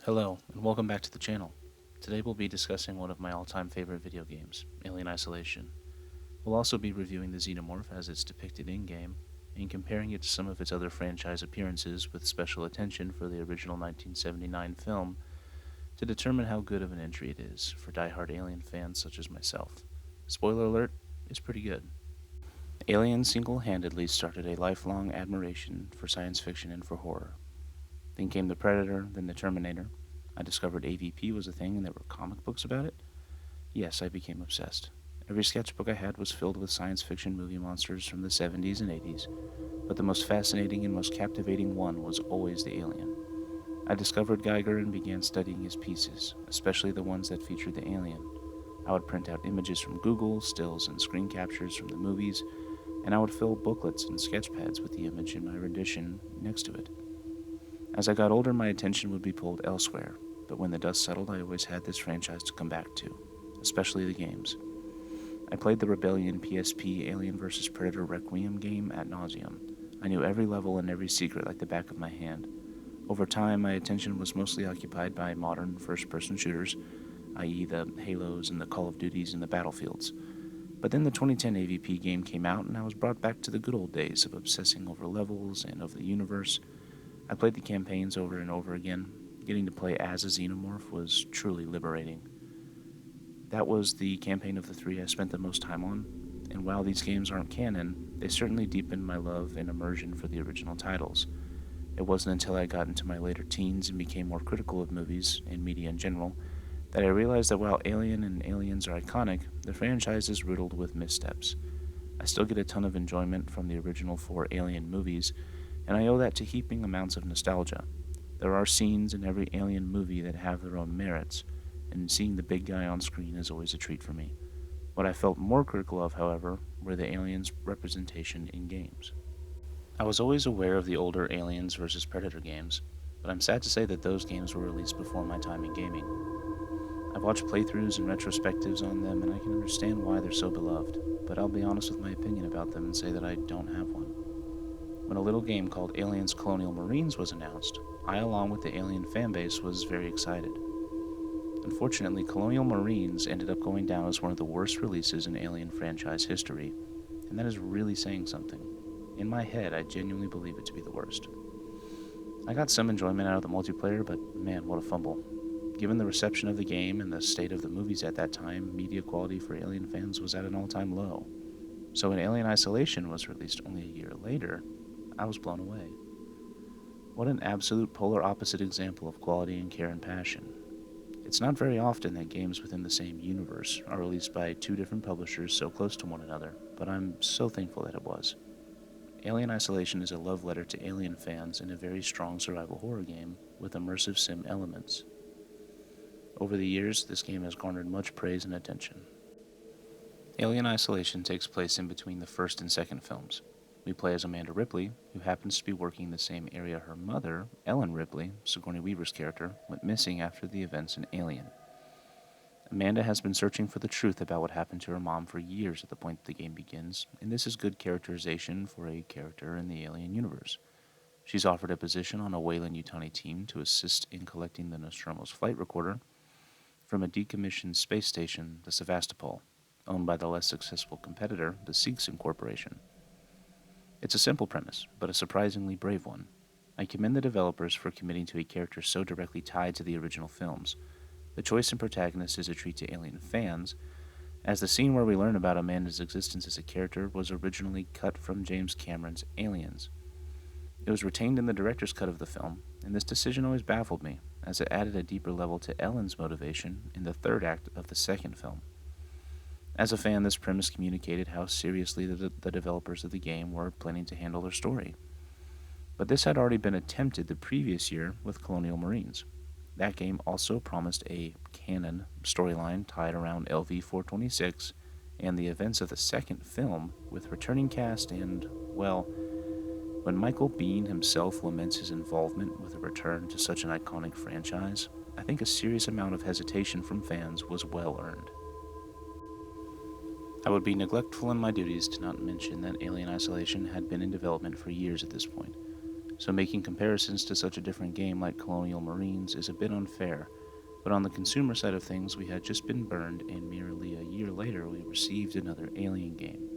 Hello, and welcome back to the channel. Today we'll be discussing one of my all-time favorite video games, Alien Isolation. We'll also be reviewing the Xenomorph as it's depicted in-game, and comparing it to some of its other franchise appearances with special attention for the original 1979 film to determine how good of an entry it is for die-hard Alien fans such as myself. Spoiler alert, it's pretty good. Alien single-handedly started a lifelong admiration for science fiction and for horror. Then came the Predator, then the Terminator. I discovered AVP was a thing and there were comic books about it. Yes, I became obsessed. Every sketchbook I had was filled with science fiction movie monsters from the 70s and 80s, but the most fascinating and most captivating one was always the alien. I discovered Geiger and began studying his pieces, especially the ones that featured the alien. I would print out images from Google, stills and screen captures from the movies, and I would fill booklets and sketch pads with the image in my rendition next to it. As I got older, my attention would be pulled elsewhere, but when the dust settled, I always had this franchise to come back to, especially the games. I played the Rebellion PSP Alien vs. Predator Requiem game ad nauseum. I knew every level and every secret like the back of my hand. Over time, my attention was mostly occupied by modern first-person shooters, i.e. the Halos and the Call of Duties and the Battlefields. But then the 2010 AVP game came out, and I was brought back to the good old days of obsessing over levels and over the universe. I played the campaigns over and over again. Getting to play as a Xenomorph was truly liberating. That was the campaign of the three I spent the most time on, and while these games aren't canon, they certainly deepened my love and immersion for the original titles. It wasn't until I got into my later teens and became more critical of movies and media in general that I realized that while Alien and Aliens are iconic, the franchise is riddled with missteps. I still get a ton of enjoyment from the original 4 Alien movies, and I owe that to heaping amounts of nostalgia. There are scenes in every Alien movie that have their own merits, and seeing the big guy on screen is always a treat for me. What I felt more critical of, however, were the aliens' representation in games. I was always aware of the older Aliens vs. Predator games, but I'm sad to say that those games were released before my time in gaming. I've watched playthroughs and retrospectives on them, and I can understand why they're so beloved, but I'll be honest with my opinion about them and say that I don't have one. When a little game called Aliens Colonial Marines was announced, I, along with the Alien fanbase, was very excited. Unfortunately, Colonial Marines ended up going down as one of the worst releases in Alien franchise history, and that is really saying something. In my head, I genuinely believe it to be the worst. I got some enjoyment out of the multiplayer, but man, what a fumble. Given the reception of the game and the state of the movies at that time, media quality for Alien fans was at an all-time low. So when Alien Isolation was released only a year later, I was blown away. What an absolute polar opposite example of quality and care and passion. It's not very often that games within the same universe are released by 2 different publishers so close to one another, but I'm so thankful that it was. Alien Isolation is a love letter to Alien fans and a very strong survival horror game with immersive sim elements. Over the years, this game has garnered much praise and attention. Alien Isolation takes place in between the first and second films. We play as Amanda Ripley, who happens to be working in the same area her mother, Ellen Ripley, Sigourney Weaver's character, went missing after the events in Alien. Amanda has been searching for the truth about what happened to her mom for years at the point the game begins, and this is good characterization for a character in the Alien universe. She's offered a position on a Weyland-Yutani team to assist in collecting the Nostromo's flight recorder from a decommissioned space station, the Sevastopol, owned by the less successful competitor, the Seegson Corporation. It's a simple premise, but a surprisingly brave one. I commend the developers for committing to a character so directly tied to the original films. The choice in protagonist is a treat to Alien fans, as the scene where we learn about Amanda's existence as a character was originally cut from James Cameron's Aliens. It was retained in the director's cut of the film, and this decision always baffled me, as it added a deeper level to Ellen's motivation in the third act of the second film. As a fan, this premise communicated how seriously the developers of the game were planning to handle their story. But this had already been attempted the previous year with Colonial Marines. That game also promised a canon storyline tied around LV-426 and the events of the second film with returning cast and, well, when Michael Biehn himself laments his involvement with a return to such an iconic franchise, I think a serious amount of hesitation from fans was well earned. I would be neglectful in my duties to not mention that Alien Isolation had been in development for years at this point. so making comparisons to such a different game like Colonial Marines is a bit unfair. But on the consumer side of things, we had just been burned, and merely a year later, we received another Alien game.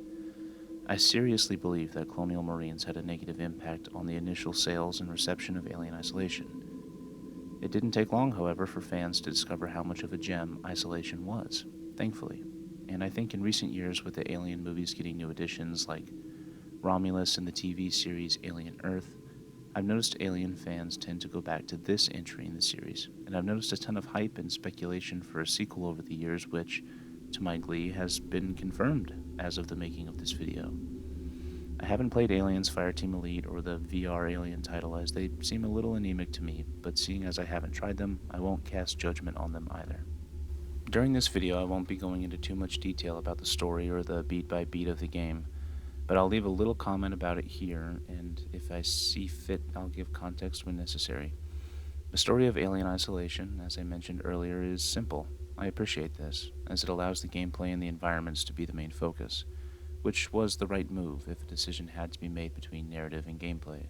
I seriously believe that Colonial Marines had a negative impact on the initial sales and reception of Alien Isolation. It didn't take long, however, for fans to discover how much of a gem Isolation was, thankfully. And I think in recent years, with the Alien movies getting new additions like Romulus and the TV series Alien Earth, I've noticed Alien fans tend to go back to this entry in the series, and I've noticed a ton of hype and speculation for a sequel over the years, which, to my glee, has been confirmed as of the making of this video. I haven't played Aliens Fireteam Elite or the VR Alien title, as they seem a little anemic to me, but seeing as I haven't tried them, I won't cast judgment on them either. During this video, I won't be going into too much detail about the story or the beat by beat of the game, but I'll leave a little comment about it here, and if I see fit, I'll give context when necessary. The story of Alien Isolation, as I mentioned earlier, is simple. I appreciate this, as it allows the gameplay and the environments to be the main focus, which was the right move if a decision had to be made between narrative and gameplay.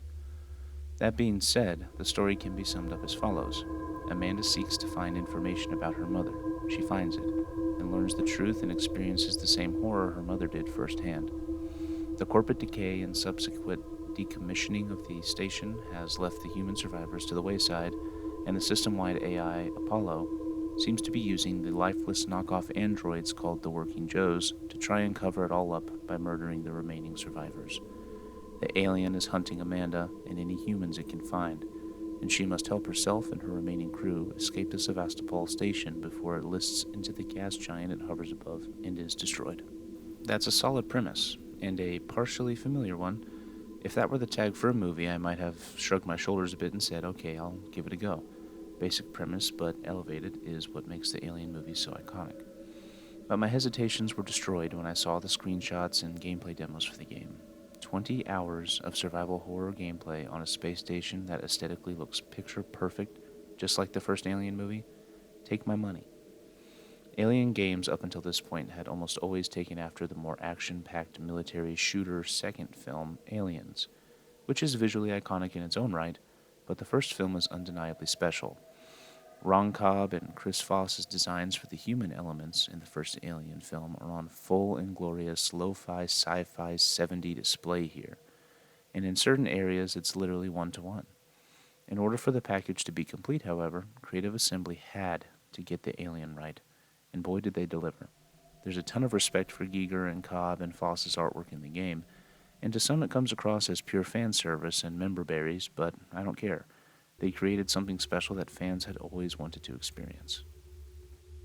That being said, the story can be summed up as follows. Amanda seeks to find information about her mother. She finds it, and learns the truth and experiences the same horror her mother did firsthand. The corporate decay and subsequent decommissioning of the station has left the human survivors to the wayside, and the system-wide AI, Apollo, seems to be using the lifeless knockoff androids called the Working Joes to try and cover it all up by murdering the remaining survivors. The alien is hunting Amanda and any humans it can find, and she must help herself and her remaining crew escape the Sevastopol station before it lists into the gas giant it hovers above and is destroyed. That's a solid premise, and a partially familiar one. If that were the tag for a movie, I might have shrugged my shoulders a bit and said, okay, I'll give it a go. Basic premise, but elevated, is what makes the Alien movies so iconic. But my hesitations were destroyed when I saw the screenshots and gameplay demos for the game. 20 hours of survival horror gameplay on a space station that aesthetically looks picture perfect, just like the first Alien movie? Take my money. Alien games up until this point had almost always taken after the more action-packed military shooter second film, Aliens, which is visually iconic in its own right, but the first film is undeniably special. Ron Cobb and Chris Foss's designs for the human elements in the first Alien film are on full and glorious lo-fi sci-fi 70 display here, and in certain areas it's literally one-to-one. In order for the package to be complete, however, Creative Assembly had to get the Alien right, and boy did they deliver. There's a ton of respect for Geiger and Cobb and Foss's artwork in the game, and to some it comes across as pure fan service and member berries, but I don't care. They created something special that fans had always wanted to experience.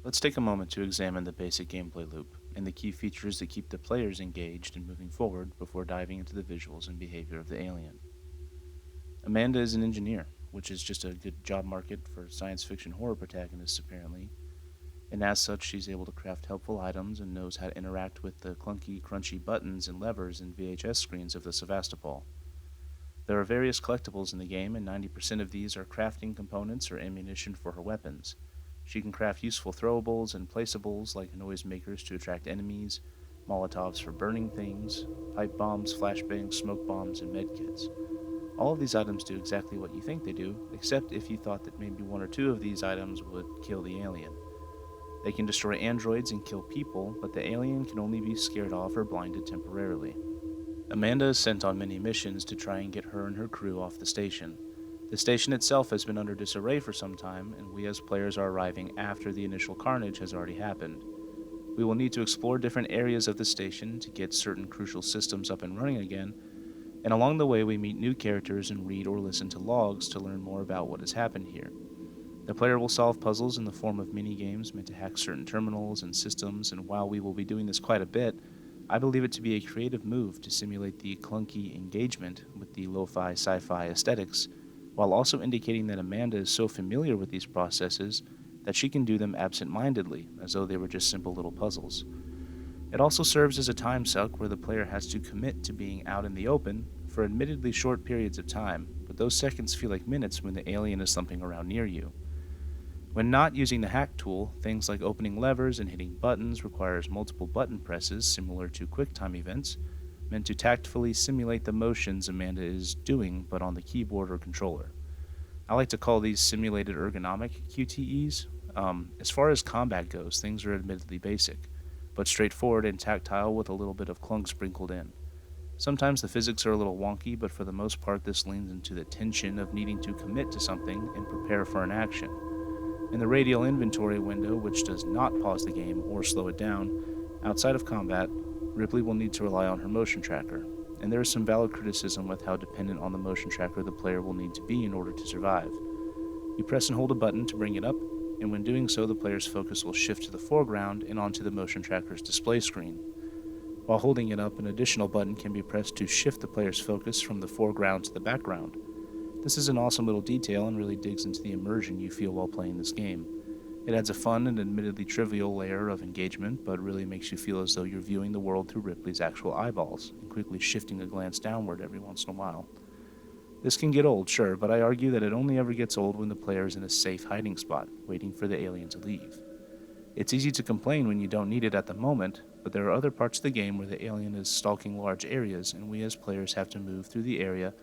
Let's take a moment to examine the basic gameplay loop and the key features that keep the players engaged and moving forward before diving into the visuals and behavior of the alien. Amanda is an engineer, which is just a good job market for science fiction horror protagonists apparently, and as such she's able to craft helpful items and knows how to interact with the clunky, crunchy buttons and levers and VHS screens of the Sevastopol. There are various collectibles in the game, and 90% of these are crafting components or ammunition for her weapons. She can craft useful throwables and placeables like noisemakers to attract enemies, Molotovs for burning things, pipe bombs, flashbangs, smoke bombs, and medkits. All of these items do exactly what you think they do, except if you thought that maybe one or two of these items would kill the alien. They can destroy androids and kill people, but the alien can only be scared off or blinded temporarily. Amanda is sent on many missions to try and get her and her crew off the station. The station itself has been under disarray for some time, and we as players are arriving after the initial carnage has already happened. We will need to explore different areas of the station to get certain crucial systems up and running again, and along the way we meet new characters and read or listen to logs to learn more about what has happened here. The player will solve puzzles in the form of mini-games meant to hack certain terminals and systems, and while we will be doing this quite a bit, I believe it to be a creative move to simulate the clunky engagement with the lo-fi sci-fi aesthetics, while also indicating that Amanda is so familiar with these processes that she can do them absent-mindedly, as though they were just simple little puzzles. It also serves as a time suck where the player has to commit to being out in the open for admittedly short periods of time, but those seconds feel like minutes when the alien is thumping around near you. When not using the hack tool, things like opening levers and hitting buttons requires multiple button presses similar to QuickTime events, meant to tactfully simulate the motions Amanda is doing, but on the keyboard or controller. I like to call these simulated ergonomic QTEs. As far as combat goes, things are admittedly basic, but straightforward and tactile with a little bit of clunk sprinkled in. Sometimes the physics are a little wonky, but for the most part, this leans into the tension of needing to commit to something and prepare for an action. In the radial inventory window, which does not pause the game or slow it down, outside of combat, Ripley will need to rely on her motion tracker, and there is some valid criticism with how dependent on the motion tracker the player will need to be in order to survive. You press and hold a button to bring it up, and when doing so, the player's focus will shift to the foreground and onto the motion tracker's display screen. While holding it up, an additional button can be pressed to shift the player's focus from the foreground to the background. This is an awesome little detail and really digs into the immersion you feel while playing this game. It adds a fun and admittedly trivial layer of engagement, but really makes you feel as though you're viewing the world through Ripley's actual eyeballs, and quickly shifting a glance downward every once in a while. This can get old, sure, but I argue that it only ever gets old when the player is in a safe hiding spot, waiting for the alien to leave. It's easy to complain when you don't need it at the moment, but there are other parts of the game where the alien is stalking large areas, and we as players have to move through the area,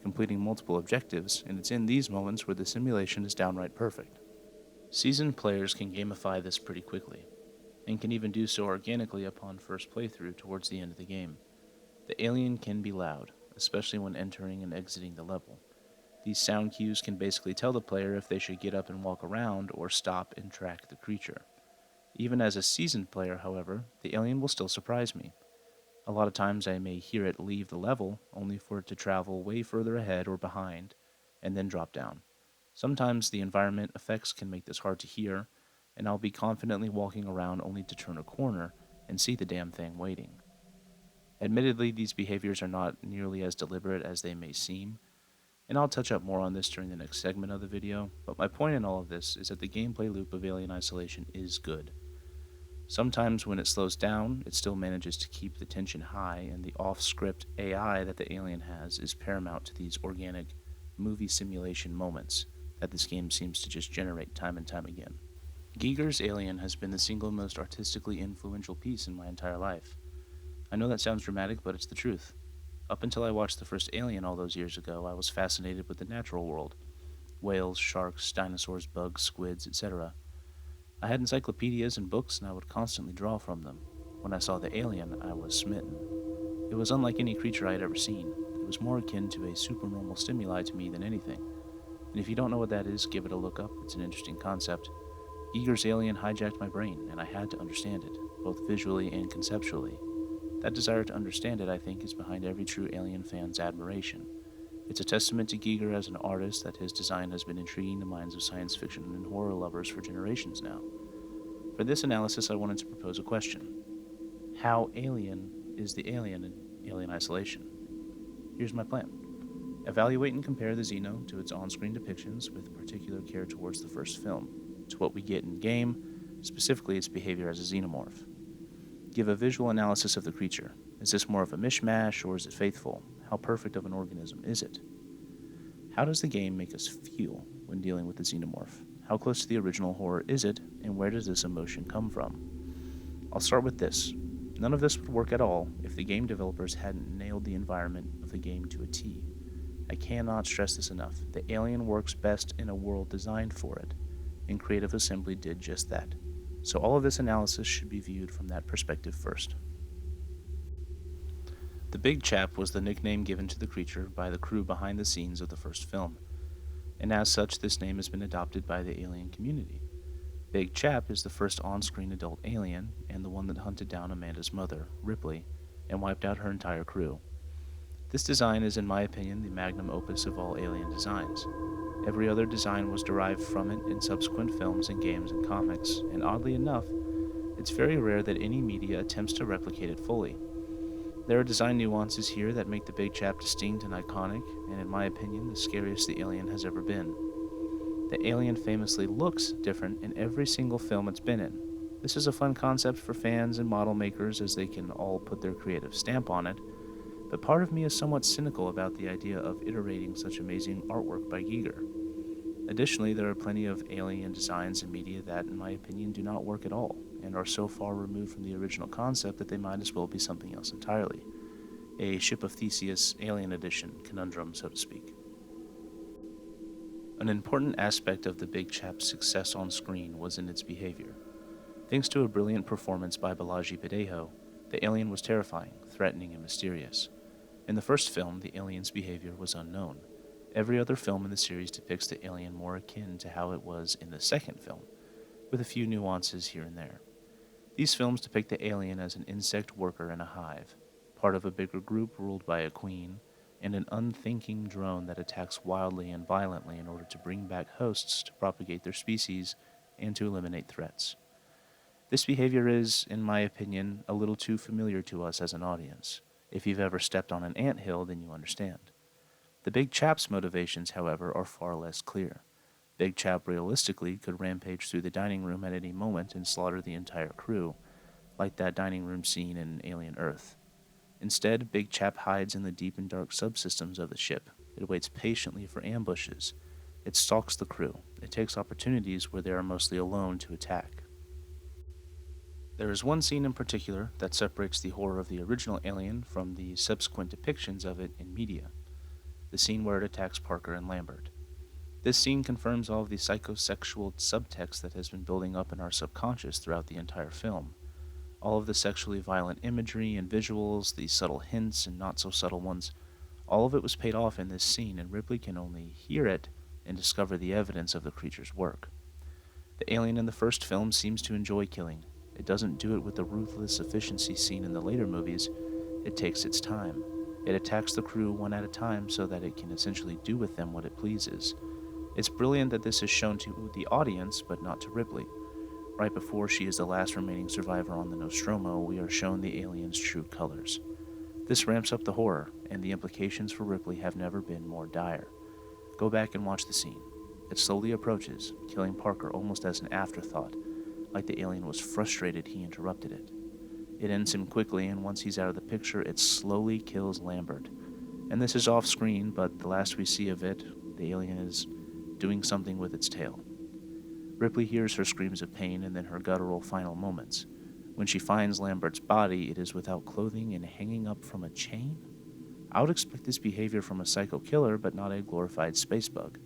completing multiple objectives, and it's in these moments where the simulation is downright perfect. Seasoned players can gamify this pretty quickly, and can even do so organically upon first playthrough towards the end of the game. The alien can be loud, especially when entering and exiting the level. These sound cues can basically tell the player if they should get up and walk around or stop and track the creature. Even as a seasoned player, however, the alien will still surprise me. A lot of times I may hear it leave the level, only for it to travel way further ahead or behind, and then drop down. Sometimes the environment effects can make this hard to hear, and I'll be confidently walking around only to turn a corner and see the damn thing waiting. Admittedly, these behaviors are not nearly as deliberate as they may seem, and I'll touch up more on this during the next segment of the video, but my point in all of this is that the gameplay loop of Alien Isolation is good. Sometimes when it slows down, it still manages to keep the tension high, and the off-script AI that the alien has is paramount to these organic movie simulation moments that this game seems to just generate time and time again. Geiger's Alien has been the single most artistically influential piece in my entire life. I know that sounds dramatic, but it's the truth. Up until I watched the first Alien all those years ago, I was fascinated with the natural world. Whales, sharks, dinosaurs, bugs, squids, etc. I had encyclopedias and books, and I would constantly draw from them. When I saw the alien, I was smitten. It was unlike any creature I had ever seen. It was more akin to a supernormal stimuli to me than anything. And if you don't know what that is, give it a look up. It's an interesting concept. Geiger's Alien hijacked my brain, and I had to understand it, both visually and conceptually. That desire to understand it, I think, is behind every true Alien fan's admiration. It's a testament to Geiger as an artist that his design has been intriguing the minds of science fiction and horror lovers for generations now. For this analysis, I wanted to propose a question. How alien is the alien in Alien Isolation? Here's my plan. Evaluate and compare the Xeno to its on-screen depictions with particular care towards the first film, to what we get in game, specifically its behavior as a xenomorph. Give a visual analysis of the creature. Is this more of a mishmash, or is it faithful? How perfect of an organism is it? How does the game make us feel when dealing with the xenomorph? How close to the original horror is it, and where does this emotion come from? I'll start with this. None of this would work at all if the game developers hadn't nailed the environment of the game to a T. I cannot stress this enough. The alien works best in a world designed for it, and Creative Assembly did just that. So all of this analysis should be viewed from that perspective first. The Big Chap was the nickname given to the creature by the crew behind the scenes of the first film, and as such this name has been adopted by the alien community. Big Chap is the first on-screen adult alien, and the one that hunted down Amanda's mother, Ripley, and wiped out her entire crew. This design is, in my opinion, the magnum opus of all alien designs. Every other design was derived from it in subsequent films and games and comics, and oddly enough, it's very rare that any media attempts to replicate it fully. There are design nuances here that make the Big Chap distinct and iconic, and in my opinion, the scariest the alien has ever been. The alien famously looks different in every single film it's been in. This is a fun concept for fans and model makers as they can all put their creative stamp on it, but part of me is somewhat cynical about the idea of iterating such amazing artwork by Geiger. Additionally, there are plenty of alien designs in media that, in my opinion, do not work at all, and are so far removed from the original concept that they might as well be something else entirely. a Ship of Theseus Alien Edition conundrum, so to speak. An important aspect of the big chap's success on screen was in its behavior. Thanks to a brilliant performance by Balaji Badejo, the alien was terrifying, threatening, and mysterious. In the first film, the alien's behavior was unknown. Every other film in the series depicts the alien more akin to how it was in the second film, with a few nuances here and there. These films depict the alien as an insect worker in a hive, part of a bigger group ruled by a queen, and an unthinking drone that attacks wildly and violently in order to bring back hosts to propagate their species and to eliminate threats. This behavior is, in my opinion, a little too familiar to us as an audience. If you've ever stepped on an anthill, then you understand. The Big Chap's motivations, however, are far less clear. Big Chap realistically could rampage through the dining room at any moment and slaughter the entire crew, like that dining room scene in Alien Earth. Instead, Big Chap hides in the deep and dark subsystems of the ship. It waits patiently for ambushes. It stalks the crew. It takes opportunities where they are mostly alone to attack. There is one scene in particular that separates the horror of the original Alien from the subsequent depictions of it in media. The scene where it attacks Parker and Lambert. This scene confirms all of the psychosexual subtext that has been building up in our subconscious throughout the entire film. All of the sexually violent imagery and visuals, the subtle hints and not so subtle ones, all of it was paid off in this scene, and Ripley can only hear it and discover the evidence of the creature's work. The alien in the first film seems to enjoy killing. It doesn't do it with the ruthless efficiency seen in the later movies. It takes its time. It attacks the crew one at a time so that it can essentially do with them what it pleases. It's brilliant that this is shown to the audience, but not to Ripley. Right before she is the last remaining survivor on the Nostromo, we are shown the alien's true colors. This ramps up the horror, and the implications for Ripley have never been more dire. Go back and watch the scene. It slowly approaches, killing Parker almost as an afterthought, like the alien was frustrated he interrupted it. It ends him quickly, and once he's out of the picture, it slowly kills Lambert. And this is off screen, but the last we see of it, the alien is doing something with its tail. Ripley hears her screams of pain and then her guttural final moments. When she finds Lambert's body, it is without clothing and hanging up from a chain? I would expect this behavior from a psycho killer, but not a glorified space bug,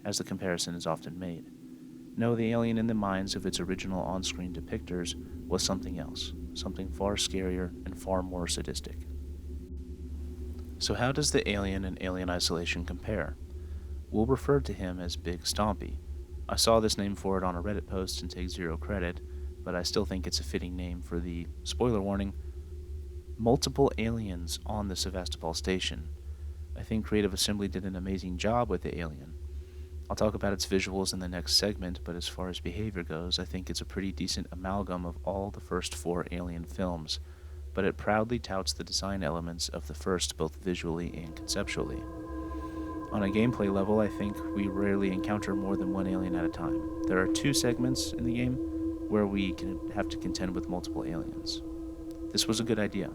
as the comparison is often made. No, the alien in the minds of its original on-screen depictors was something else, something far scarier and far more sadistic. So how does the alien in Alien Isolation compare? We'll refer to him as Big Stompy. I saw this name for it on a Reddit post and take zero credit, but I still think it's a fitting name for the, spoiler warning, multiple aliens on the Sevastopol station. I think Creative Assembly did an amazing job with the alien. I'll talk about its visuals in the next segment, but as far as behavior goes, I think it's a pretty decent amalgam of all the first 4 Alien films, but it proudly touts the design elements of the first both visually and conceptually. On a gameplay level, I think we rarely encounter more than one alien at a time. There are 2 segments in the game where we can have to contend with multiple aliens. This was a good idea,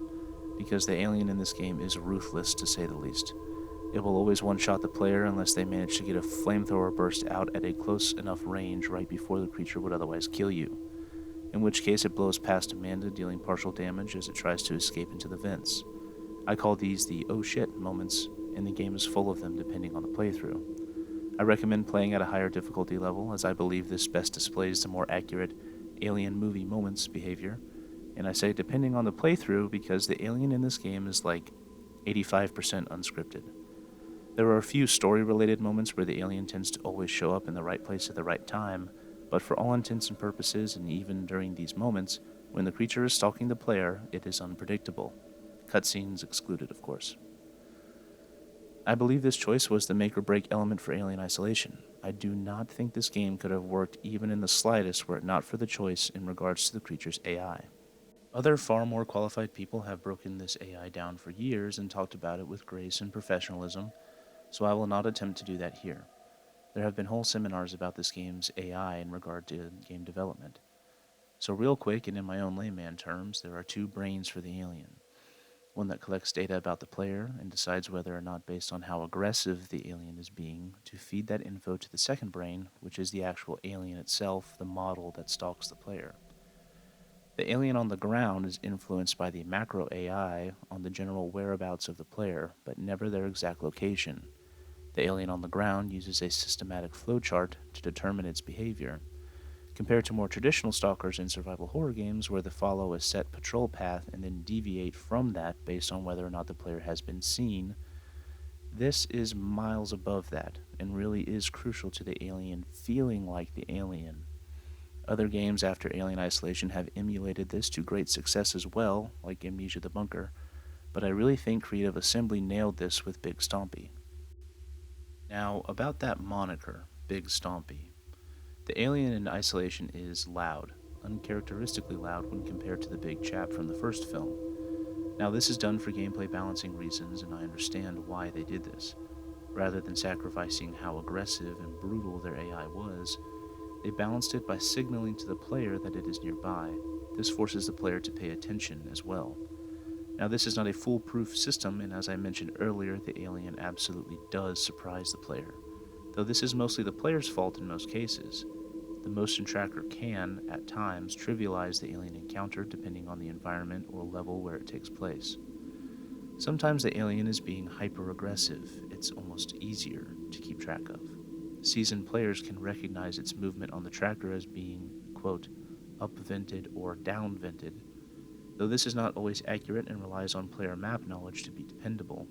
because the alien in this game is ruthless to say the least. It will always one-shot the player unless they manage to get a flamethrower burst out at a close enough range right before the creature would otherwise kill you, in which case it blows past Amanda, dealing partial damage as it tries to escape into the vents. I call these the oh shit moments, and the game is full of them depending on the playthrough. I recommend playing at a higher difficulty level, as I believe this best displays the more accurate alien movie moments behavior, and I say depending on the playthrough because the alien in this game is like 85% unscripted. There are a few story-related moments where the alien tends to always show up in the right place at the right time, but for all intents and purposes, and even during these moments, when the creature is stalking the player, it is unpredictable. Cutscenes excluded, of course. I believe this choice was the make-or-break element for Alien Isolation. I do not think this game could have worked even in the slightest were it not for the choice in regards to the creature's AI. Other far more qualified people have broken this AI down for years and talked about it with grace and professionalism, so I will not attempt to do that here. There have been whole seminars about this game's AI in regard to game development. So real quick and in my own layman terms, there are 2 brains for the alien. One that collects data about the player and decides whether or not based on how aggressive the alien is being to feed that info to the second brain, which is the actual alien itself, the model that stalks the player. The alien on the ground is influenced by the macro AI on the general whereabouts of the player, but never their exact location. The alien on the ground uses a systematic flowchart to determine its behavior. Compared to more traditional stalkers in survival horror games where they follow a set patrol path and then deviate from that based on whether or not the player has been seen, this is miles above that and really is crucial to the alien feeling like the alien. Other games after Alien Isolation have emulated this to great success as well, like Amnesia the Bunker, but I really think Creative Assembly nailed this with Big Stompy. Now, about that moniker, Big Stompy. The alien in Isolation is loud, uncharacteristically loud when compared to the big chap from the first film. Now, this is done for gameplay balancing reasons, and I understand why they did this. Rather than sacrificing how aggressive and brutal their AI was, they balanced it by signaling to the player that it is nearby. This forces the player to pay attention as well. Now, this is not a foolproof system, and as I mentioned earlier, the alien absolutely does surprise the player, though this is mostly the player's fault in most cases. The motion tracker can, at times, trivialize the alien encounter depending on the environment or level where it takes place. Sometimes the alien is being hyper-aggressive. It's almost easier to keep track of. Seasoned players can recognize its movement on the tracker as being, quote, up-vented or down-vented, though this is not always accurate and relies on player map knowledge to be dependable.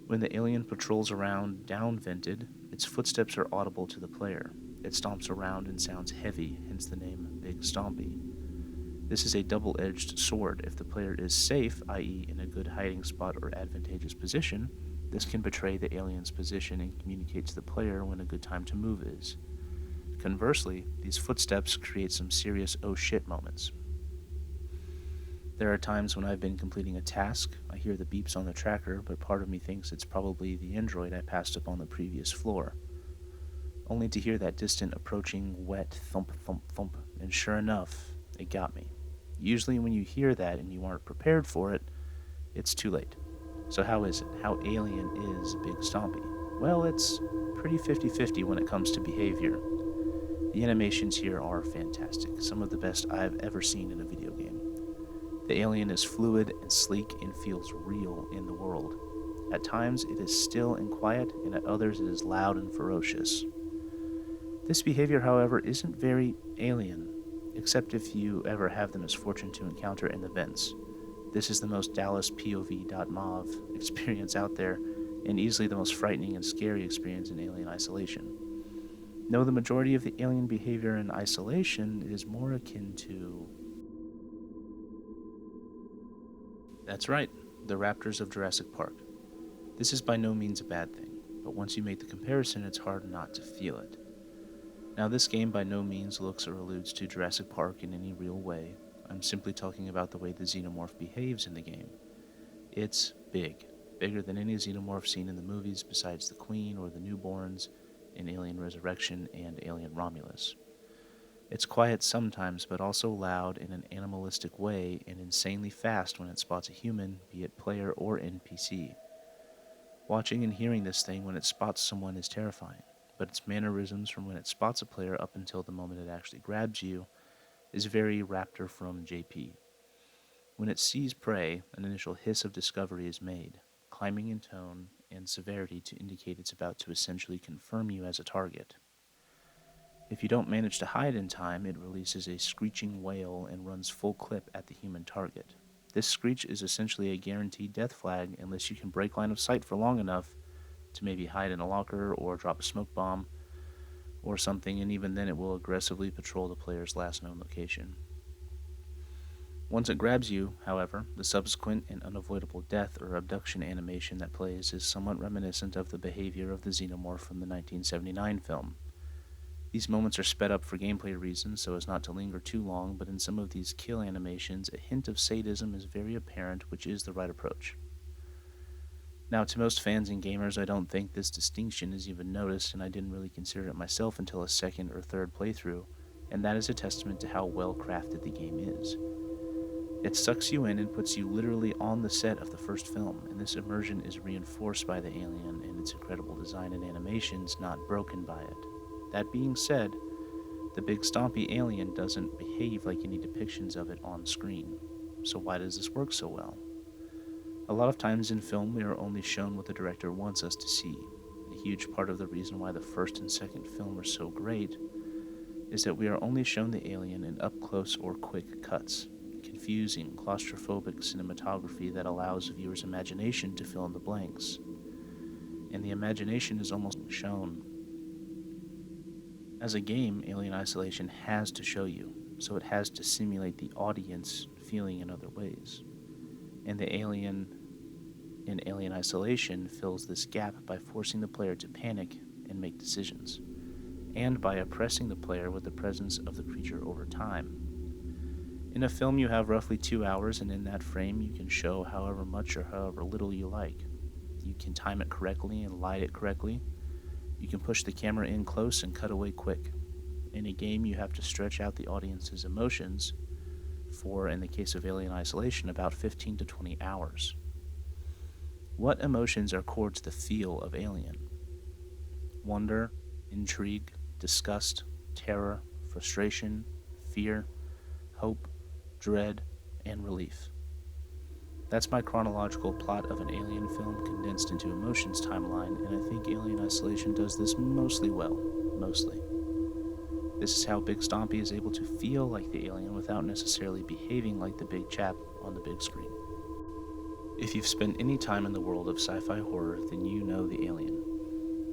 When the alien patrols around down-vented, its footsteps are audible to the player. It stomps around and sounds heavy, hence the name Big Stompy. This is a double-edged sword. If the player is safe, i.e. in a good hiding spot or advantageous position, this can betray the alien's position and communicate to the player when a good time to move is. Conversely, these footsteps create some serious oh shit moments. There are times when I've been completing a task, I hear the beeps on the tracker, but part of me thinks it's probably the android I passed up on the previous floor, only to hear that distant approaching wet thump thump thump, and sure enough, it got me. Usually when you hear that and you aren't prepared for it, it's too late. So how is it? How alien is Big Stompy? Well, it's pretty 50-50 when it comes to behavior. The animations here are fantastic, some of the best I've ever seen in a video game. The alien is fluid and sleek and feels real in the world. At times it is still and quiet, and at others it is loud and ferocious. This behavior, however, isn't very alien, except if you ever have the misfortune to encounter in the vents. This is the most Dallas POV.mov experience out there, and easily the most frightening and scary experience in Alien Isolation. No, the majority of the alien behavior in Isolation is more akin to... That's right, the raptors of Jurassic Park. This is by no means a bad thing, but once you make the comparison, it's hard not to feel it. Now, this game by no means looks or alludes to Jurassic Park in any real way. I'm simply talking about the way the Xenomorph behaves in the game. It's big, bigger than any Xenomorph seen in the movies besides the Queen or the newborns in Alien Resurrection and Alien Romulus. It's quiet sometimes, but also loud in an animalistic way and insanely fast when it spots a human, be it player or NPC. Watching and hearing this thing when it spots someone is terrifying, but its mannerisms from when it spots a player up until the moment it actually grabs you is very Raptor from JP. When it sees prey, an initial hiss of discovery is made, climbing in tone and severity to indicate it's about to essentially confirm you as a target. If you don't manage to hide in time, it releases a screeching wail and runs full clip at the human target. This screech is essentially a guaranteed death flag unless you can break line of sight for long enough to maybe hide in a locker or drop a smoke bomb or something, and even then it will aggressively patrol the player's last known location. Once it grabs you, however, the subsequent and unavoidable death or abduction animation that plays is somewhat reminiscent of the behavior of the Xenomorph from the 1979 film. These moments are sped up for gameplay reasons so as not to linger too long, but in some of these kill animations, a hint of sadism is very apparent, which is the right approach. Now, to most fans and gamers, I don't think this distinction is even noticed, and I didn't really consider it myself until a second or third playthrough, and that is a testament to how well crafted the game is. It sucks you in and puts you literally on the set of the first film, and this immersion is reinforced by the alien and its incredible design and animations, not broken by it. That being said, The big stompy alien doesn't behave like any depictions of it on screen. So why does this work so well? A lot of times in film, we are only shown what the director wants us to see. A huge part of the reason why the first and second film are so great is that we are only shown the alien in up-close or quick cuts, confusing, claustrophobic cinematography that allows viewers' imagination to fill in the blanks. And the imagination is almost shown. As a game, Alien Isolation has to show you, so it has to simulate the audience feeling in other ways. And the alien in Alien Isolation fills this gap by forcing the player to panic and make decisions, and by oppressing the player with the presence of the creature over time. In a film, you have roughly 2 hours, and in that frame, you can show however much or however little you like. You can time it correctly and light it correctly. You can push the camera in close and cut away quick. In a game, you have to stretch out the audience's emotions for, in the case of Alien Isolation, about 15 to 20 hours. What emotions are core to the feel of Alien? Wonder, intrigue, disgust, terror, frustration, fear, hope, dread, and relief. That's my chronological plot of an Alien film condensed into emotions timeline, and I think Alien Isolation does this mostly well. Mostly. This is how Big Stompy is able to feel like the alien without necessarily behaving like the big chap on the big screen. If you've spent any time in the world of sci-fi horror, then you know the alien.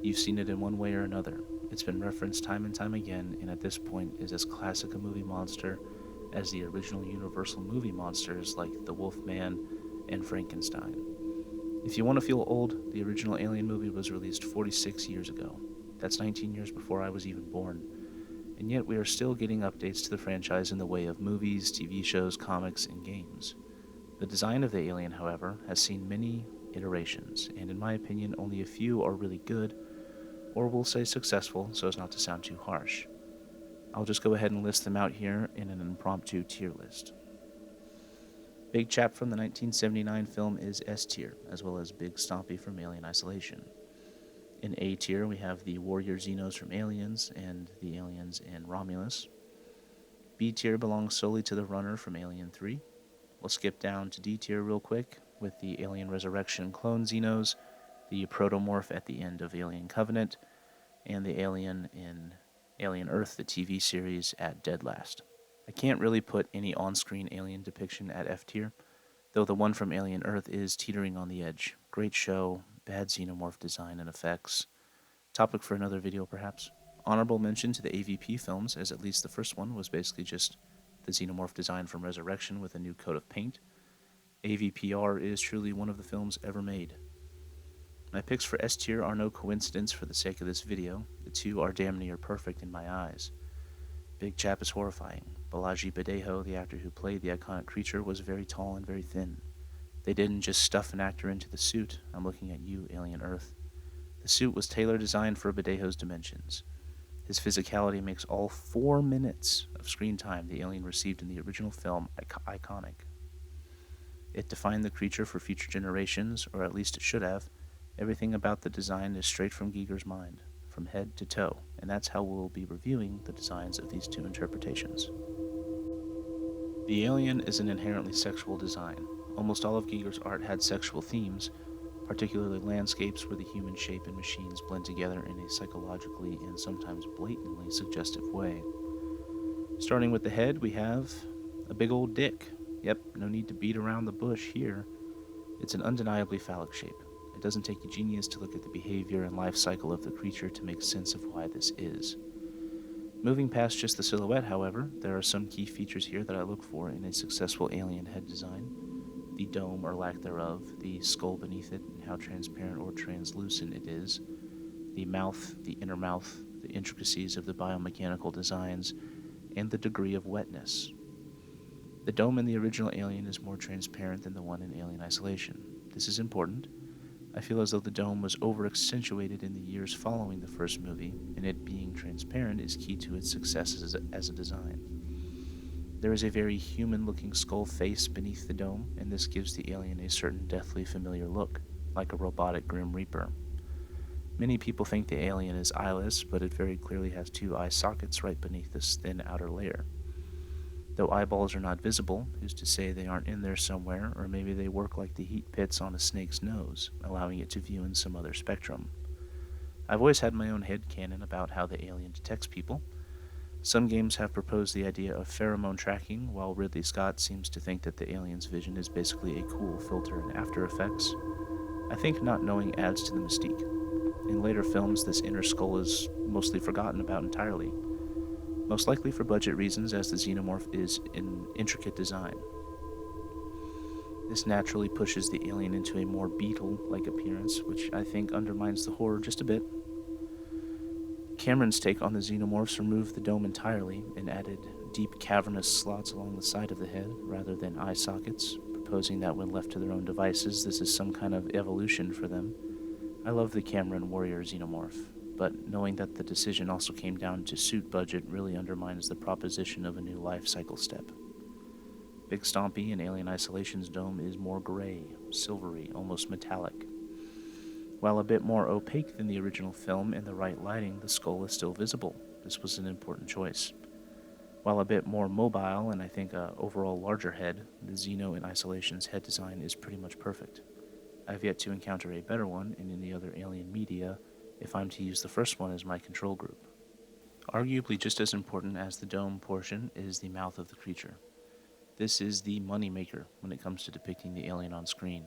You've seen it in one way or another. It's been referenced time and time again, and at this point is as classic a movie monster as the original Universal movie monsters like the Wolfman and Frankenstein. If you want to feel old, the original Alien movie was released 46 years ago. That's 19 years before I was even born. And yet we are still getting updates to the franchise in the way of movies, TV shows, comics, and games. The design of the alien, however, has seen many iterations, and in my opinion, only a few are really good, or we'll say successful, so as not to sound too harsh. I'll just go ahead and list them out here in an impromptu tier list. Big Chap from the 1979 film is S tier, as well as Big Stompy from Alien Isolation. In A tier, we have the warrior Xenos from Aliens and the aliens in Romulus. B tier belongs solely to the runner from Alien 3. We'll skip down to D tier real quick with the Alien Resurrection clone Xenos, the protomorph at the end of Alien Covenant, and the alien in Alien Earth, the TV series, at dead last. I can't really put any on-screen alien depiction at F tier, though the one from Alien Earth is teetering on the edge. Great show, bad Xenomorph design and effects. Topic for another video, perhaps. Honorable mention to the AVP films, as at least the first one was basically just the Xenomorph design from Resurrection with a new coat of paint. AVPR is truly one of the films ever made. My picks for S tier are no coincidence for the sake of this video. The two are damn near perfect in my eyes. Big Chap is horrifying. Balaji Badejo, the actor who played the iconic creature, was very tall and very thin. They didn't just stuff an actor into the suit. I'm looking at you, Alien Earth. The suit was tailor-designed for Badejo's dimensions. His physicality makes all 4 minutes of screen time the alien received in the original film iconic. It defined the creature for future generations, or at least it should have. Everything about the design is straight from Geiger's mind, from head to toe, and that's how we'll be reviewing the designs of these two interpretations. The alien is an inherently sexual design. Almost all of Geiger's art had sexual themes, particularly landscapes where the human shape and machines blend together in a psychologically and sometimes blatantly suggestive way. Starting with the head, we have a big old dick. Yep, no need to beat around the bush here. It's an undeniably phallic shape. It doesn't take a genius to look at the behavior and life cycle of the creature to make sense of why this is. Moving past just the silhouette, however, there are some key features here that I look for in a successful alien head design. The dome or lack thereof, the skull beneath it and how transparent or translucent it is, the mouth, the inner mouth, the intricacies of the biomechanical designs, and the degree of wetness. The dome in the original Alien is more transparent than the one in Alien Isolation. This is important. I feel as though the dome was over-accentuated in the years following the first movie, and it being transparent is key to its success as a design. There is a very human-looking skull face beneath the dome, and this gives the alien a certain deathly familiar look, like a robotic Grim Reaper. Many people think the alien is eyeless, but it very clearly has two eye sockets right beneath this thin outer layer. Though eyeballs are not visible, who's to say they aren't in there somewhere, or maybe they work like the heat pits on a snake's nose, allowing it to view in some other spectrum. I've always had my own headcanon about how the alien detects people. Some games have proposed the idea of pheromone tracking, while Ridley Scott seems to think that the alien's vision is basically a cool filter in After Effects. I think not knowing adds to the mystique. In later films, this inner skull is mostly forgotten about entirely, most likely for budget reasons, as the Xenomorph is an intricate design. This naturally pushes the alien into a more beetle-like appearance, which I think undermines the horror just a bit. Cameron's take on the Xenomorphs removed the dome entirely and added deep cavernous slots along the side of the head rather than eye sockets, proposing that when left to their own devices, this is some kind of evolution for them. I love the Cameron Warrior Xenomorph, but knowing that the decision also came down to suit budget really undermines the proposition of a new life cycle step. Big Stompy in Alien Isolation's dome is more gray, silvery, almost metallic. While a bit more opaque than the original film in the right lighting, the skull is still visible. This was an important choice. While a bit more mobile and I think a overall larger head, the Xeno in Isolation's head design is pretty much perfect. I've yet to encounter a better one in any other Alien media if I'm to use the first one as my control group. Arguably just as important as the dome portion is the mouth of the creature. This is the moneymaker when it comes to depicting the alien on screen.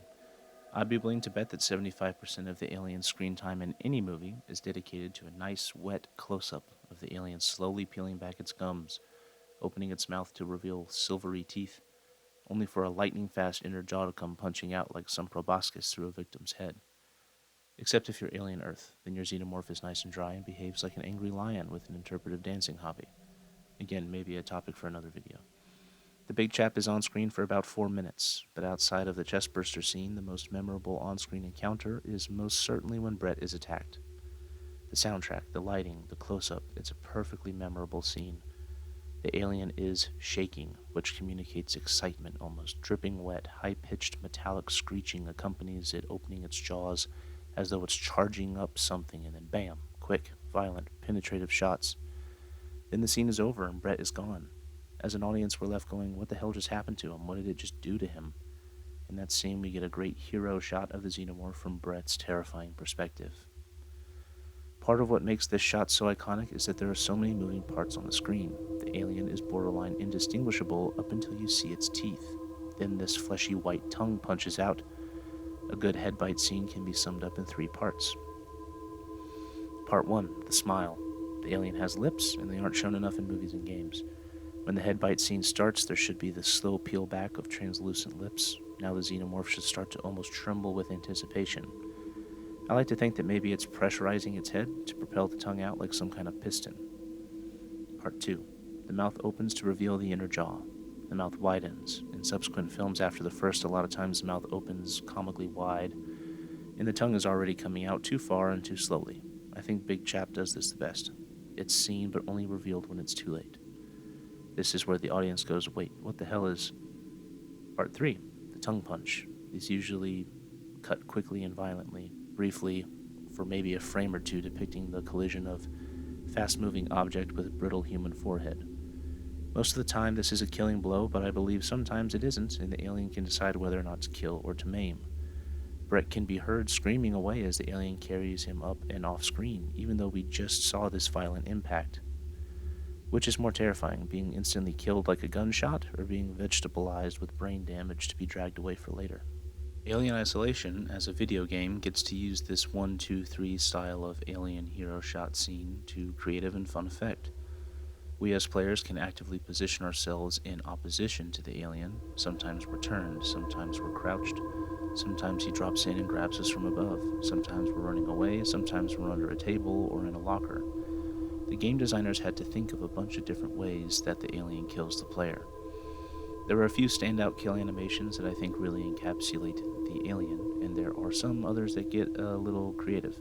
I'd be willing to bet that 75% of the alien's screen time in any movie is dedicated to a nice, wet close-up of the alien slowly peeling back its gums, opening its mouth to reveal silvery teeth, only for a lightning-fast inner jaw to come punching out like some proboscis through a victim's head. Except if you're Alien Earth, then your Xenomorph is nice and dry and behaves like an angry lion with an interpretive dancing hobby. Again, maybe a topic for another video. The big chap is on screen for about 4 minutes, but outside of the chestburster scene, the most memorable on-screen encounter is most certainly when Brett is attacked. The soundtrack, the lighting, the close-up, it's a perfectly memorable scene. The alien is shaking, which communicates excitement, almost dripping wet, high-pitched metallic screeching accompanies it opening its jaws as though it's charging up something, and then bam, quick, violent, penetrative shots. Then the scene is over and Brett is gone. As an audience, we're left going, what the hell just happened to him? What did it just do to him? In that scene, we get a great hero shot of the Xenomorph from Brett's terrifying perspective. Part of what makes this shot so iconic is that there are so many moving parts on the screen. The alien is borderline indistinguishable up until you see its teeth. Then this fleshy white tongue punches out. A good head bite scene can be summed up in 3 parts. Part 1, the smile. The alien has lips, and they aren't shown enough in movies and games. When the head bite scene starts, there should be the slow peel back of translucent lips. Now the Xenomorph should start to almost tremble with anticipation. I like to think that maybe it's pressurizing its head to propel the tongue out like some kind of piston. Part 2. The mouth opens to reveal the inner jaw. The mouth widens. In subsequent films after the first, a lot of times the mouth opens comically wide, and the tongue is already coming out too far and too slowly. I think Big Chap does this the best. It's seen but only revealed when it's too late. This is where the audience goes, wait, what the hell is... Part 3. The tongue punch. These usually cut quickly and violently, briefly, for maybe a frame or two, depicting the collision of fast-moving object with brittle human forehead. Most of the time this is a killing blow, but I believe sometimes it isn't, and the alien can decide whether or not to kill or to maim. Brett can be heard screaming away as the alien carries him up and off screen, even though we just saw this violent impact. Which is more terrifying, being instantly killed like a gunshot, or being vegetabilized with brain damage to be dragged away for later? Alien Isolation, as a video game, gets to use this 1, 2, 3 style of alien hero shot scene to creative and fun effect. We as players can actively position ourselves in opposition to the alien. Sometimes we're turned, sometimes we're crouched, sometimes he drops in and grabs us from above, sometimes we're running away, sometimes we're under a table or in a locker. The game designers had to think of a bunch of different ways that the alien kills the player. There are a few standout kill animations that I think really encapsulate the alien, and there are some others that get a little creative.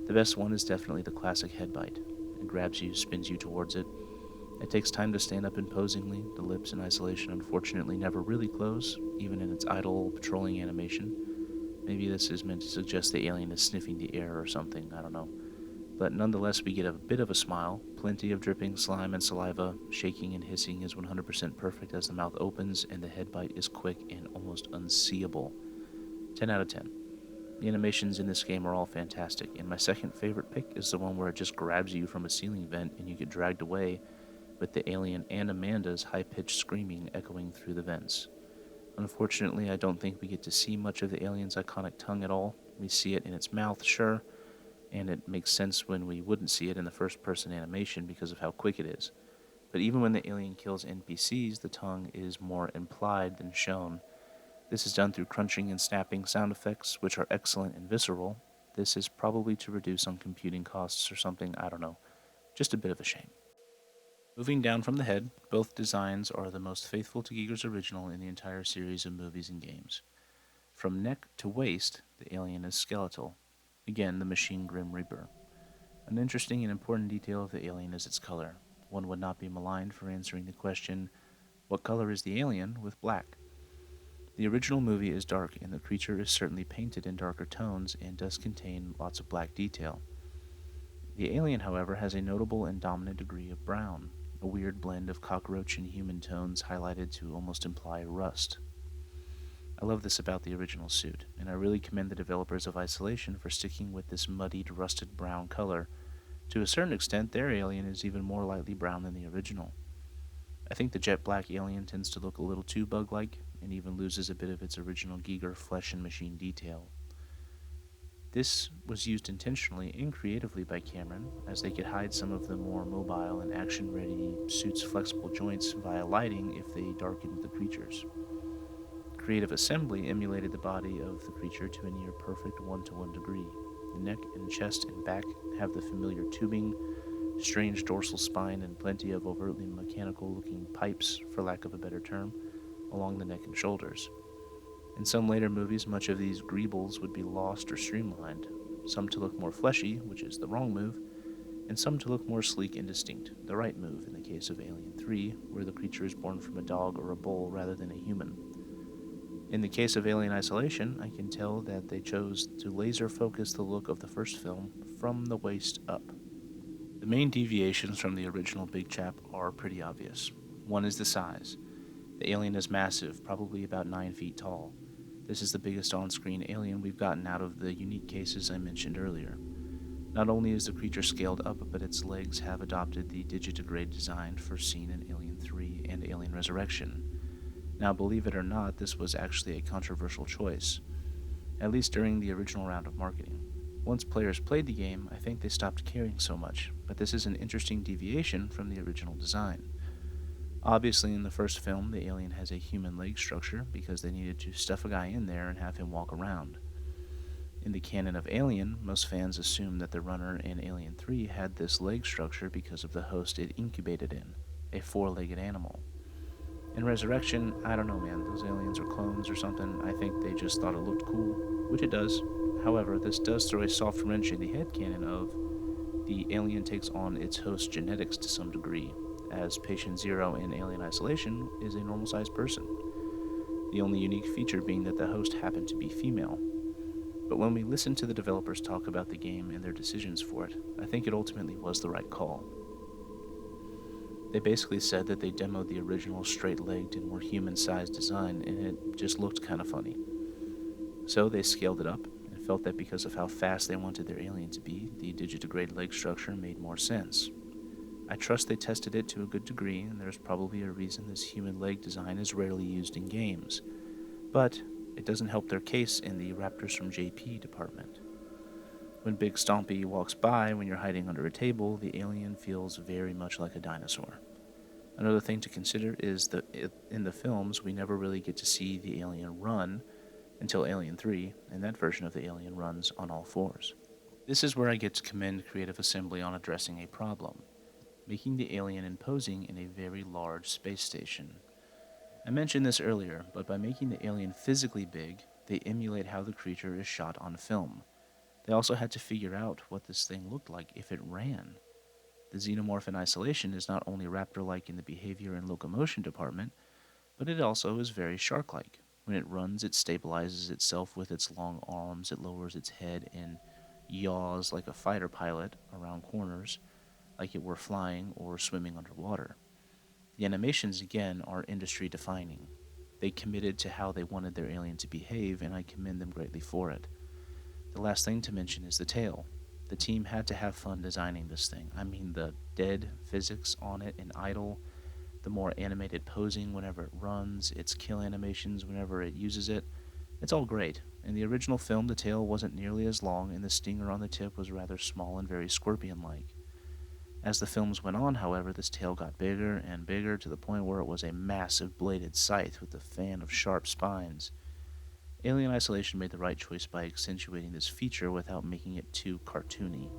The best one is definitely the classic head bite. It grabs you, spins you towards it. It takes time to stand up imposingly. The lips in Isolation unfortunately never really close, even in its idle patrolling animation. Maybe this is meant to suggest the alien is sniffing the air or something, I don't know. But nonetheless, we get a bit of a smile, plenty of dripping slime and saliva, shaking and hissing is 100% perfect as the mouth opens, and the head bite is quick and almost unseeable. 10 out of 10. The animations in this game are all fantastic, and my second favorite pick is the one where it just grabs you from a ceiling vent and you get dragged away with the alien and Amanda's high-pitched screaming echoing through the vents. Unfortunately, I don't think we get to see much of the alien's iconic tongue at all. We see it in its mouth, sure, and it makes sense when we wouldn't see it in the first-person animation because of how quick it is. But even when the alien kills NPCs, the tongue is more implied than shown. This is done through crunching and snapping sound effects, which are excellent and visceral. This is probably to reduce on computing costs or something, I don't know. Just a bit of a shame. Moving down from the head, both designs are the most faithful to Giger's original in the entire series of movies and games. From neck to waist, the alien is skeletal. Again, the machine Grim Reaper. An interesting and important detail of the alien is its color. One would not be maligned for answering the question, what color is the alien, with black? The original movie is dark, and the creature is certainly painted in darker tones and does contain lots of black detail. The alien, however, has a notable and dominant degree of brown, a weird blend of cockroach and human tones highlighted to almost imply rust. I love this about the original suit, and I really commend the developers of Isolation for sticking with this muddied, rusted brown color. To a certain extent, their alien is even more lightly brown than the original. I think the jet black alien tends to look a little too bug-like, and even loses a bit of its original Giger flesh and machine detail. This was used intentionally and creatively by Cameron, as they could hide some of the more mobile and action-ready suit's flexible joints via lighting if they darkened the creatures. Creative Assembly emulated the body of the creature to a near perfect 1-to-1 degree. The neck and chest and back have the familiar tubing, strange dorsal spine, and plenty of overtly mechanical-looking pipes, for lack of a better term, along the neck and shoulders. In some later movies, much of these greebles would be lost or streamlined, some to look more fleshy, which is the wrong move, and some to look more sleek and distinct, the right move in the case of Alien 3, where the creature is born from a dog or a bull rather than a human. In the case of Alien Isolation, I can tell that they chose to laser focus the look of the first film from the waist up. The main deviations from the original Big Chap are pretty obvious. One is the size. The alien is massive, probably about 9 feet tall. This is the biggest on-screen alien we've gotten out of the unique cases I mentioned earlier. Not only is the creature scaled up, but its legs have adopted the digitigrade design first seen in Alien 3 and Alien Resurrection. Now, believe it or not, this was actually a controversial choice, at least during the original round of marketing. Once players played the game, I think they stopped caring so much, but this is an interesting deviation from the original design. Obviously, in the first film, the alien has a human leg structure because they needed to stuff a guy in there and have him walk around. In the canon of Alien, most fans assume that the runner in Alien 3 had this leg structure because of the host it incubated in, a 4-legged animal. In Resurrection, I don't know, man, those aliens are clones or something. I think they just thought it looked cool, which it does. However, this does throw a soft wrench in the headcanon of the alien takes on its host's genetics to some degree, as Patient Zero in Alien Isolation is a normal-sized person, the only unique feature being that the host happened to be female. But when we listen to the developers talk about the game and their decisions for it, I think it ultimately was the right call. They basically said that they demoed the original straight-legged and more human-sized design, and it just looked kind of funny. So they scaled it up, and felt that because of how fast they wanted their alien to be, the digitigrade leg structure made more sense. I trust they tested it to a good degree, and there's probably a reason this human leg design is rarely used in games. But it doesn't help their case in the Raptors from JP department. When Big Stompy walks by when you're hiding under a table, the alien feels very much like a dinosaur. Another thing to consider is that in the films, we never really get to see the alien run until Alien 3, and that version of the alien runs on all fours. This is where I get to commend Creative Assembly on addressing a problem, making the alien imposing in a very large space station. I mentioned this earlier, but by making the alien physically big, they emulate how the creature is shot on film. They also had to figure out what this thing looked like if it ran. The Xenomorph in Isolation is not only raptor-like in the behavior and locomotion department, but it also is very shark-like, When it runs, it stabilizes itself with its long arms, it lowers its head and yaws like a fighter pilot around corners, like it were flying or swimming underwater. The animations, again, are industry defining. They committed to how they wanted their alien to behave, and I commend them greatly for it. The last thing to mention is the tail. The team had to have fun designing this thing. I mean, the dead physics on it in idle, the more animated posing whenever it runs, its kill animations whenever it uses it. It's all great. In the original film, the tail wasn't nearly as long, and the stinger on the tip was rather small and very scorpion-like. As the films went on, however, this tail got bigger and bigger to the point where it was a massive bladed scythe with a fan of sharp spines. Alien Isolation made the right choice by accentuating this feature without making it too cartoony.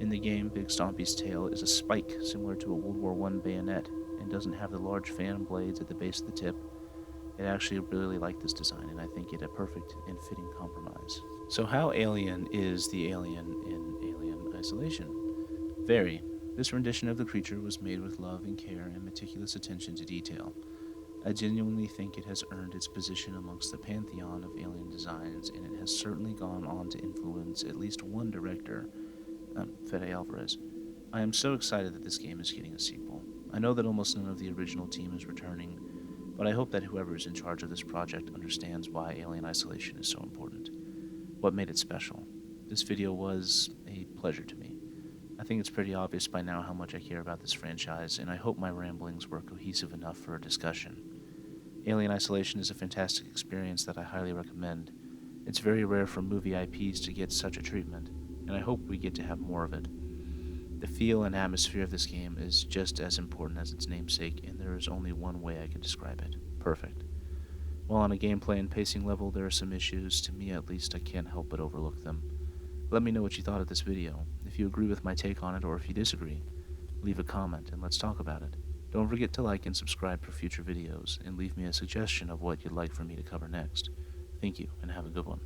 In the game, Big Stompy's tail is a spike similar to a World War I bayonet and doesn't have the large fan blades at the base of the tip. I actually really like this design, and I think it a perfect and fitting compromise. So how alien is the alien in Alien Isolation? Very. This rendition of the creature was made with love and care and meticulous attention to detail. I genuinely think it has earned its position amongst the pantheon of alien designs, and it has certainly gone on to influence at least one director, Fede Alvarez. I am so excited that this game is getting a sequel. I know that almost none of the original team is returning, but I hope that whoever is in charge of this project understands why Alien Isolation is so important. What made it special? This video was a pleasure to me. I think it's pretty obvious by now how much I care about this franchise, and I hope my ramblings were cohesive enough for a discussion. Alien Isolation is a fantastic experience that I highly recommend. It's very rare for movie IPs to get such a treatment, and I hope we get to have more of it. The feel and atmosphere of this game is just as important as its namesake, and there is only one way I can describe it: perfect. While on a gameplay and pacing level there are some issues, to me at least I can't help but overlook them. Let me know what you thought of this video. If you agree with my take on it or if you disagree, leave a comment and let's talk about it. Don't forget to like and subscribe for future videos, and leave me a suggestion of what you'd like for me to cover next. Thank you, and have a good one.